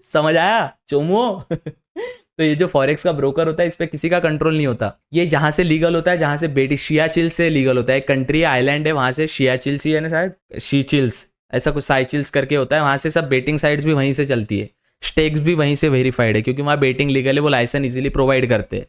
समझ आया चोमो। तो ये जो फॉरेक्स का ब्रोकर होता है, इस पे किसी का कंट्रोल नहीं होता। ये जहां से लीगल होता है, जहां से बेटी सियाचिल से लीगल होता है, एक कंट्री आइलैंड है वहां से, सियाचिल सी है ना शायद, शीचिल्स ऐसा कुछ, साइचिल्स करके होता है, वहां से सब बेटिंग साइट्स भी वहीं से चलती है, स्टेक्स भी वहीं से वेरीफाइड है, क्योंकि वहाँ बेटिंग लीगल है, वो लाइसेंस इजीली प्रोवाइड करते हैं,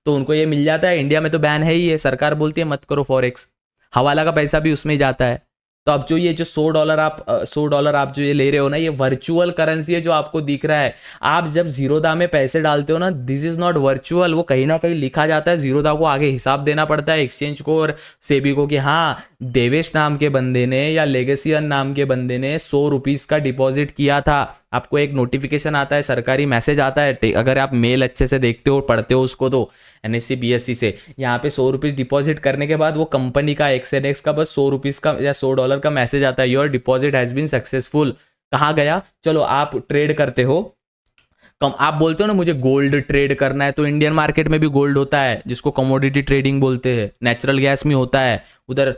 तो उनको ये मिल जाता है। इंडिया में तो बैन है ही है, सरकार बोलती है मत करो फॉरेक्स, हवाला का पैसा भी उसमें ही जाता है। तो अब जो ये जो $100 आप जो ये ले रहे हो ना, ये वर्चुअल करेंसी है जो आपको दिख रहा है। आप जब जीरोधा में पैसे डालते हो ना, दिस इज नॉट वर्चुअल, वो कहीं ना कहीं लिखा जाता है, जीरोधा को आगे हिसाब देना पड़ता है एक्सचेंज को और सेबी को कि हाँ देवेश नाम के बंदे ने या लेगेसियन नाम के बंदे ने $100 का डिपॉजिट किया था। आपको एक नोटिफिकेशन आता है, सरकारी मैसेज आता है, अगर आप मेल अच्छे से देखते हो पढ़ते हो उसको, तो NSE BSE से यहाँ पे $100 डिपॉजिट करने के बाद वो कंपनी का XNX का बस $100 का या $100 का मैसेज आता है, your deposit has been successful. कहाँ गया, चलो आप ट्रेड करते हो, आप बोलते हो ना मुझे गोल्ड ट्रेड करना है, तो इंडियन मार्केट में भी गोल्ड होता है जिसको कमोडिटी ट्रेडिंग बोलते हैं, नेचुरल गैस में होता है, उधर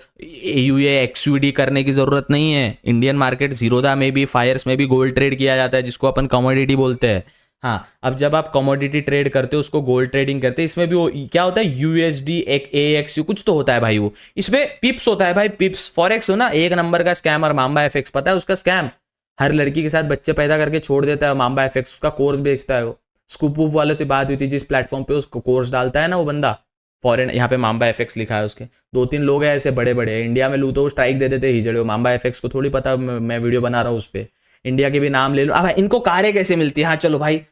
AUA XUD करने की जरूरत नहीं है। इंडियन मार्केट जीरोधा में भी, फायर्स में भी गोल्ड ट्रेड किया जाता है, जिसको अपन कमोडिटी बोलते हैं। हाँ अब जब आप कमोडिटी ट्रेड करते हो, उसको गोल्ड ट्रेडिंग करते हैं, इसमें भी वो क्या होता है, USD AXU कुछ तो होता है भाई, वो इसमें पिप्स होता है भाई, पिप्स। फॉरेक्स हो ना एक नंबर का स्कैम, और मांबा FX पता है उसका स्कैम, हर लड़की के साथ बच्चे पैदा करके छोड़ देता है मांबा FX, उसका कोर्स बेचता है वो। स्कूप वूप वालों से बात हुई थी, जिस प्लेटफॉर्म पे उसको कोर्स डालता है ना वो बंदा, फॉरेन, यहाँ पे मांबा FX लिखा है उसके, 2-3 लोग हैं ऐसे बड़े बड़े, इंडिया में लू तो स्ट्राइक दे देते हिजड़े। मांबा FX को थोड़ी पता मैं वीडियो बना रहा हूँ उस पर, इंडिया के भी नाम ले लो। अब इनको कारें कैसे मिलती है, हाँ चलो भाई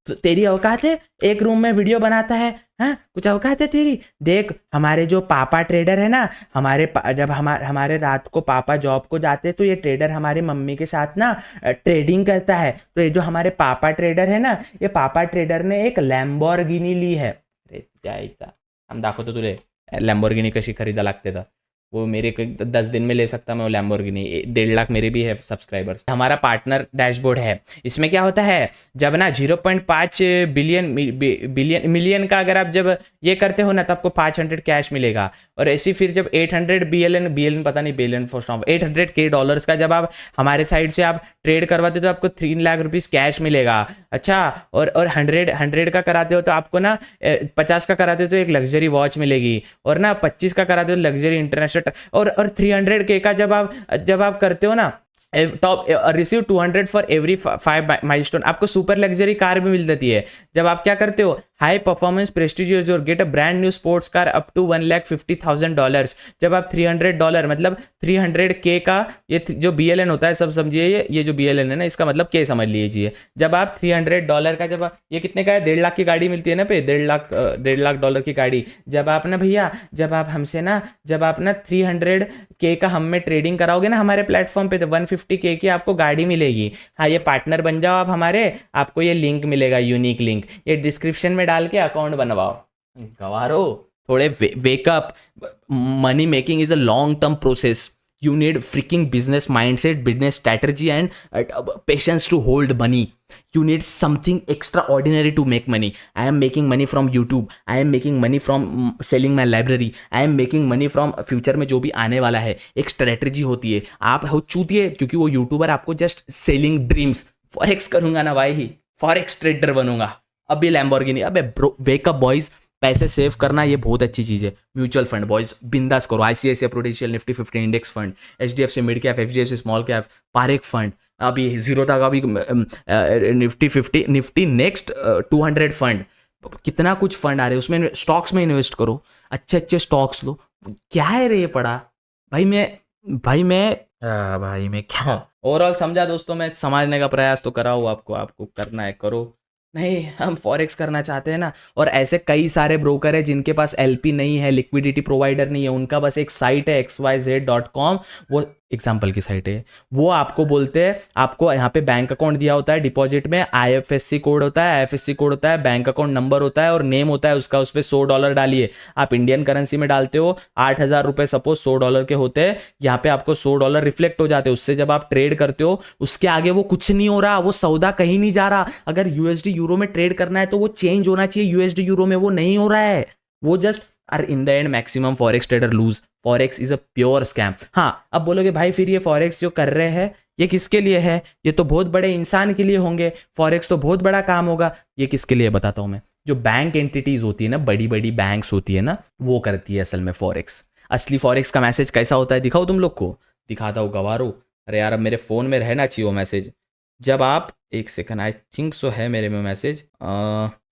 तो तेरी औकात है, एक रूम में वीडियो बनाता है, हाँ कुछ औकात है तेरी। देख हमारे जो पापा ट्रेडर है ना, जब हमारे रात को पापा जॉब को जाते हैं, तो ये ट्रेडर हमारी मम्मी के साथ ना ट्रेडिंग करता है। तो ये जो हमारे पापा ट्रेडर है ना, ये पापा ट्रेडर ने एक लॅम्बोर्गिनी ली है। अरे जायचा हम दाखवतो तुले लॅम्बोर्गिनी कशी खरीदा लागते था, वो मेरे 10 दिन में ले सकता मैं वो लॅम्बोर्गिनी। 1.5 लाख मेरे भी है सब्सक्राइबर्स। हमारा पार्टनर डैशबोर्ड है, इसमें क्या होता है, जब ना 0.5 मिलियन का अगर आप जब ये करते हो ना, तो आपको 500 कैश मिलेगा। और ऐसी फिर जब 800 बिलियन पता नहीं, बिलियन फॉर स्टॉक, $800K का जब आप हमारे साइड से आप ट्रेड करवाते हो, तो आपको 3 लाख रुपीस कैश मिलेगा। अच्छा और 100 का कराते हो तो आपको ना 50 का कराते हो तो एक लग्जरी वॉच मिलेगी, और ना 25 का कराते हो लग्जरी इंटरनेशनल, और 300K का जब आप करते हो ना, top receive 200 for every 5 milestone. आपको सुपर लग्जरी कार भी मिल जाती है जब आप क्या करते हो, हाई परफॉर्मेंस प्रेस्टिजियस और get a brand new sports car up to $150,000। जब आप $300 मतलब 300K का, ये जो BLN होता है सब समझिए, ये जो BLN है ना इसका मतलब K समझ लीजिए। जब आप $300 का, जब ये कितने का है, 1.5 लाख की गाड़ी मिलती है ना पे, 1.5 लाख $1.5 की गाड़ी, जब आप ना भैया, जब आप हमसे ना, जब आप ना 300K का हम में ट्रेडिंग कराओगे ना हमारे प्लेटफॉर्म पे, तो 150K की आपको गाड़ी मिलेगी। हाँ, ये पार्टनर बन जाओ आप हमारे, आपको ये लिंक मिलेगा, यूनिक लिंक, ये डिस्क्रिप्शन में डाल के अकाउंट बनवाओ। गवारो थोड़े wake up. Money making is a long term process. You need freaking business mindset, business strategy, and patience to hold money. You need something extraordinary to make money. I am making money from YouTube. I am making money from selling my library. I am making money from future में जो भी आने वाला है। एक स्ट्रेटजी होती है। आप हो चूतिए क्योंकि वो यूट्यूबर आपको जस्ट सेलिंग ड्रीम्स। फॉरेक्स करूंगा ना भाई, फॉरेक्स ट्रेडर बनूंगा। अभी लैम्बोर्गिनी। अबे ब्रो, वेकअप बॉयज, पैसे सेव करना ये बहुत अच्छी चीज़ है। म्यूचुअल फंड बॉयज बिंदास करो। ICICI prudential Nifty 50 index fund, HDFC mid cap, HDFC small cap, Parekh fund, अभी जीरो तक, अभी निफ्टी 50, निफ्टी नेक्स्ट 200 फंड, कितना कुछ फंड आ रहे हैं उसमें। स्टॉक्स में इन्वेस्ट करो, अच्छे अच्छे स्टॉक्स लो। क्या है रे ये पड़ा भाई मैं क्या ओवरऑल समझा दोस्तों। मैं समझने का प्रयास तो करा हूँ, आपको करना है करो। नहीं, हम फॉरेक्स करना चाहते हैं ना, और ऐसे कई सारे ब्रोकर है जिनके पास LP नहीं है, लिक्विडिटी प्रोवाइडर नहीं है, उनका बस एक साइट है xyz.com, वो एग्जाम्पल की साइट है। वो आपको बोलते हैं, आपको यहाँ पे बैंक अकाउंट दिया होता है, डिपॉजिट में IFSC कोड होता है, IFSC कोड होता है, बैंक अकाउंट नंबर होता है और नेम होता है उसका। उस पर $100 डालिए, आप इंडियन करेंसी में डालते हो, 8,000 रुपये सपोज $100 के होते हैं, यहाँ पे आपको $100 रिफ्लेक्ट हो जाते हैं। उससे जब आप ट्रेड करते हो उसके आगे वो कुछ नहीं हो रहा, वो सौदा कहीं नहीं जा रहा। अगर USD यूरो में ट्रेड करना है तो वो चेंज होना चाहिए USD यूरो में, वो नहीं हो रहा है। वो just are in the end maximum forex trader lose. Forex is a pure scam. हाँ, अब बोलोगे भाई फिर ये फॉरेक्स जो कर रहे हैं ये किसके लिए है? ये तो बहुत बड़े इंसान के लिए होंगे, फॉरेक्स तो बहुत बड़ा काम होगा। ये किसके लिए बताता हूं मैं। जो बैंक एंटिटीज होती है ना, बड़ी बड़ी बैंक्स होती है ना, वो करती है असल में फॉरेक्स। असली फॉरेक्स का मैसेज कैसा होता है दिखाओ तुम लोग को, दिखाता हूँ गवारो। अरे यार अब मेरे फोन में रहना चाहिए वो मैसेज। जब आप, एक सेकंड, आई थिंक सो है मेरे में मैसेज।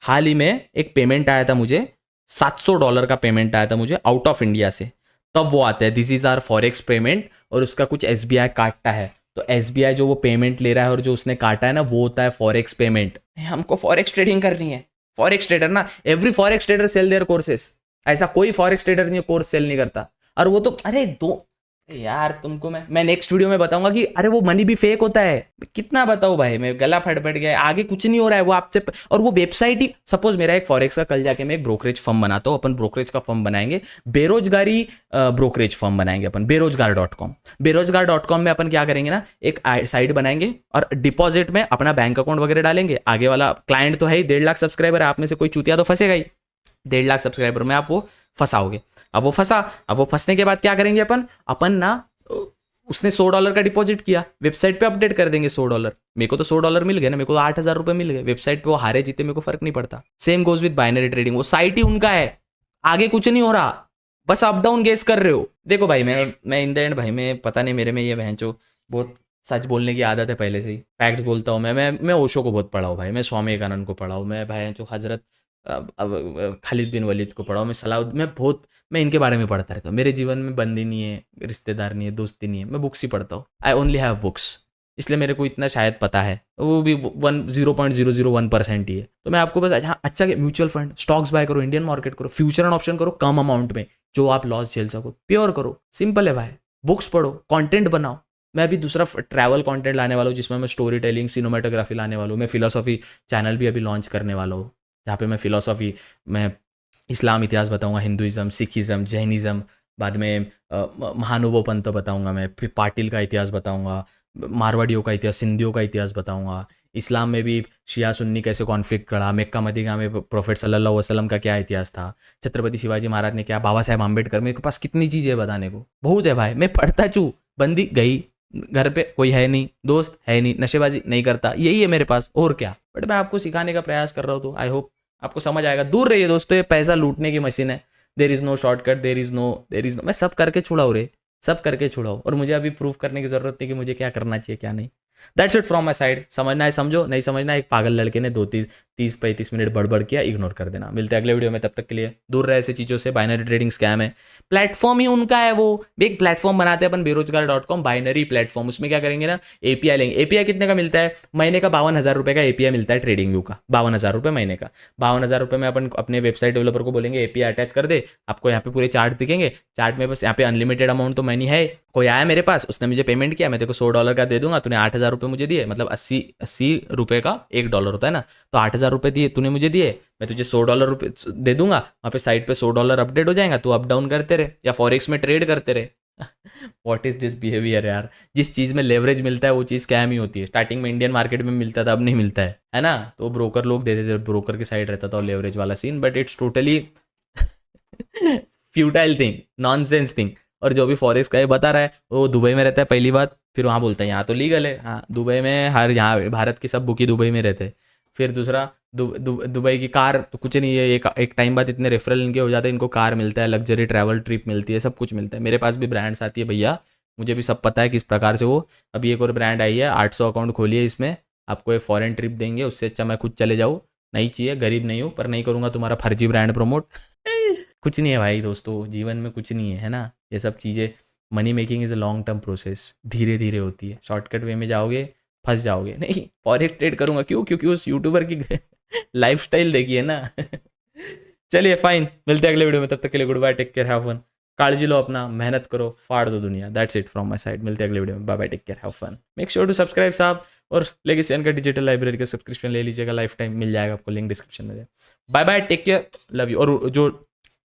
हाल ही में एक पेमेंट आया था मुझे, $700 का पेमेंट आया था मुझे आउट ऑफ इंडिया से। तब वो आता है this is our forex payment, और उसका कुछ SBI काटता है। तो SBI जो वो पेमेंट ले रहा है और जो उसने काटा है ना, वो होता है फॉरेक्स पेमेंट। हमको फॉरेक्स ट्रेडिंग करनी है। फॉरेक्स ट्रेडर ना, every forex trader sell their courses. ऐसा कोई फॉरेक्स ट्रेडर नहीं कोर्स सेल नहीं करता। और वो तो अरे दो यार, तुमको मैं नेक्स्ट वीडियो में बताऊंगा कि अरे वो मनी भी फेक होता है। कितना बताऊं भाई, मैं गला फट गया, आगे कुछ नहीं हो रहा है वो आपसे। और वो वेबसाइट ही, सपोज मेरा एक फॉरेक्स का, कल जाके मैं एक ब्रोकरेज फर्म बनाता हूँ, अपन ब्रोकरेज का फर्म बनाएंगे, बेरोजगारी ब्रोकरेज फर्म बनाएंगे अपन, बेरोजगार.com। बेरोजगार.com में अपन क्या करेंगे ना, एक साइट बनाएंगे और डिपॉजिट में अपना बैंक अकाउंट वगैरह डालेंगे। आगे वाला क्लाइंट तो है ही, 1.5 लाख सब्सक्राइबर है, आप में से कोई चूतिया तो फंसेगा ही। 1.5 लाख सब्सक्राइबर में आप वो फंसाओगे। अब वो फंसने के बाद क्या करेंगे अपन ना, उसने $100 का डिपॉजिट किया, वेबसाइट पे अपडेट कर देंगे $100। मेरे को तो $100 मिल गए ना, मेरे को तो 8,000 रुपये मिल गए। वेबसाइट पे वो हारे जीते मेरे को फर्क नहीं पड़ता। Same goes with binary trading, वो साइट ही उनका है, आगे कुछ नहीं हो रहा, बस अप डाउन गेस कर रहे हो। देखो भाई, मैं इन द एंड भाई, मैं पता नहीं मेरे में ये बहनचो बहुत सच बोलने की आदत है पहले से ही, फैक्ट बोलता हूँ। मैं ओशो को बहुत पढ़ा हूँ भाई, मैं स्वामी विवेकानंद को पढ़ा हूँ, मैं भाई जो हजरत खालिद बिन वलीद को पढ़ा हूँ, मैं इनके बारे में पढ़ता रहता हूँ। मेरे जीवन में बंदी नहीं है, रिश्तेदार नहीं है, दोस्ती नहीं है, मैं बुक्स ही पढ़ता हूँ। आई ओनली हैव बुक्स, इसलिए मेरे को इतना शायद पता है, वो भी 0.001% ही है। तो मैं आपको बस अच्छा म्यूचुअल फंड, स्टॉक्स बाय करो, इंडियन मार्केट करो, फ्यूचर एंड ऑप्शन करो कम अमाउंट में, जो आप लॉस झेल सको, प्योर करो, सिंपल है भाई। बुक्स पढ़ो, कंटेंट बनाओ। मैं अभी दूसरा ट्रैवल कंटेंट लाने वाला हूँ, जिसमें मैं स्टोरी टेलिंग, सिनेमेटोग्राफी लाने वाला हूँ। मैं फिलोसॉफी चैनल भी अभी लॉन्च करने वाला हूँ, जहाँ पे मैं फिलोसॉफी, मैं इस्लाम इतिहास बताऊंगा, हिंदुइज्म, सिखिज्म, जैनिज्म, बाद में महानुभव पंथ बताऊंगा मैं, फिर पाटिल का इतिहास बताऊंगा, मारवाड़ियों का इतिहास, सिंधियों का इतिहास बताऊंगा। इस्लाम में भी शिया सुन्नी कैसे कॉन्फ्लिक्ट लड़ा, मक्का मदीना में प्रोफेट सल्लल्लाहु अलैहि वसल्लम का क्या इतिहास था, छत्रपति शिवाजी महाराज ने क्या, बाबा साहेब आम्बेडकर, मेरे पास कितनी चीज़ें बताने को बहुत है भाई। मैं पढ़ता चू, बंदी गई, घर पे कोई है नहीं, दोस्त है नहीं, नशेबाजी नहीं करता, यही है मेरे पास, और क्या। बट मैं आपको सिखाने का प्रयास कर रहा हूँ, तो आई होप आपको समझ आएगा। दूर रहिए दोस्तों, ये पैसा लूटने की मशीन है। There is no shortcut, there is no मैं सब करके छुड़ाऊ रे। सब करके छुड़ाओ, और मुझे अभी प्रूफ करने की जरूरत नहीं कि मुझे क्या करना चाहिए क्या नहीं। That's it from my side. समझना है समझो, नहीं समझना है, एक पागल लड़के ने 30-35 मिनट बड़बड़ किया, इग्नोर कर देना। मिलते हैं अगले वीडियो में, तब तक के लिए दूर रहे ऐसी चीज़ों से। बाइनरी ट्रेडिंग स्कैम है, प्लेटफॉर्म ही उनका है, वो एक प्लेटफॉर्म बनाते हैं अपन बेरोजगार.com, बाइनरी प्लेटफॉर्म। उसमें क्या करेंगे ना, एपीआई लेंगे। एपीआई कितने का मिलता है महीने का? 52,000 रुपये का एपीआई मिलता है ट्रेडिंग व्यू का, 52,000 रुपये महीने का। 52,000 रुपये में अपन अपने वेबसाइट डेवलपर को बोलेंगे एपीआई अटैच कर दे, आपको यहाँ पे पूरे चार्ट दिखेंगे। चार्ट में बस यहाँ पे अनलिमिटेड अमाउंट तो मनी है। कोई आया मेरे पास, उसने मुझे पेमेंट किया, मैं तेरे को $100 का दे दूंगा, तूने 8,000 रुपये मुझे दिए, मतलब 80 रुपये का $1 होता है ना, तो 8,000 रुपये दिए तूने मुझे दिए, मैं तुझे $100 दे दूंगा। वहाँ पे साइट पे $100 अपडेट हो जाएगा, तू अप डाउन करते रहे या फॉरेक्स में ट्रेड करते रहे। व्हाट इज दिस बिहेवियर यार। जिस चीज़ में लेवरेज मिलता है वो चीज़ स्कैम ही होती है। स्टार्टिंग में इंडियन मार्केट में मिलता था, अब नहीं मिलता है ना। तो ब्रोकर लोग देते थे, ब्रोकर की साइड रहता था लेवरेज वाला scene, but it's totally futile thing, nonsense thing. और जो भी फॉरेक्स का ये बता रहा है वो दुबई में रहता है पहली बात, फिर वहाँ बोलता है यहाँ तो लीगल है। हाँ, दुबई में हर, यहाँ भारत के सब बुकी दुबई में रहते हैं। फिर दूसरा, दुबई की कार तो कुछ नहीं है, एक टाइम बाद इतने रेफरल इनके हो जाते हैं, इनको कार मिलता है, लग्जरी ट्रैवल ट्रिप मिलती है, सब कुछ मिलता है। मेरे पास भी ब्रांड्स आती है भैया, मुझे भी सब पता है किस प्रकार से वो। अभी एक और ब्रांड आई है, 800 अकाउंट खोलिए, इसमें आपको एक फॉरेन ट्रिप देंगे, उससे अच्छा मैं खुद चले जाऊँ। नहीं चाहिए, गरीब नहीं हूँ, पर नहीं करूँगा तुम्हारा फर्जी ब्रांड प्रमोट। कुछ नहीं है भाई दोस्तों, जीवन में कुछ नहीं है ना ये सब चीज़ें। Money making is a long term process, धीरे धीरे होती है। शॉर्टकट वे में जाओगे फंस जाओगे। नहीं, फॉरेक्स ट्रेड करूंगा क्यों? क्योंकि उस यूट्यूबर की लाइफस्टाइल देखी है ना। चलिए फाइन, मिलते हैं अगले वीडियो में, तब तक के लिए good bye, take care, have fun. काळजी लो अपना, मेहनत करो, फाड़ दो दुनिया। That's it from my side. मिलते हैं अगले वीडियो में, bye bye, take care, have fun. Make sure to subscribe साहब, और लेगेसी का डिजिटल लाइब्रेरी का सब्सक्रिप्शन ले लीजिएगा, लाइफ टाइम मिल जाएगा आपको, लिंक डिस्क्रिप्शन में। Bye bye, take care, love you. और जो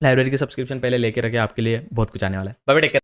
लाइब्रेरी के सब्सक्रिप्शन पहले लेके रखे, आपके लिए बहुत कुछ आने वाला है। Bye bye, take care.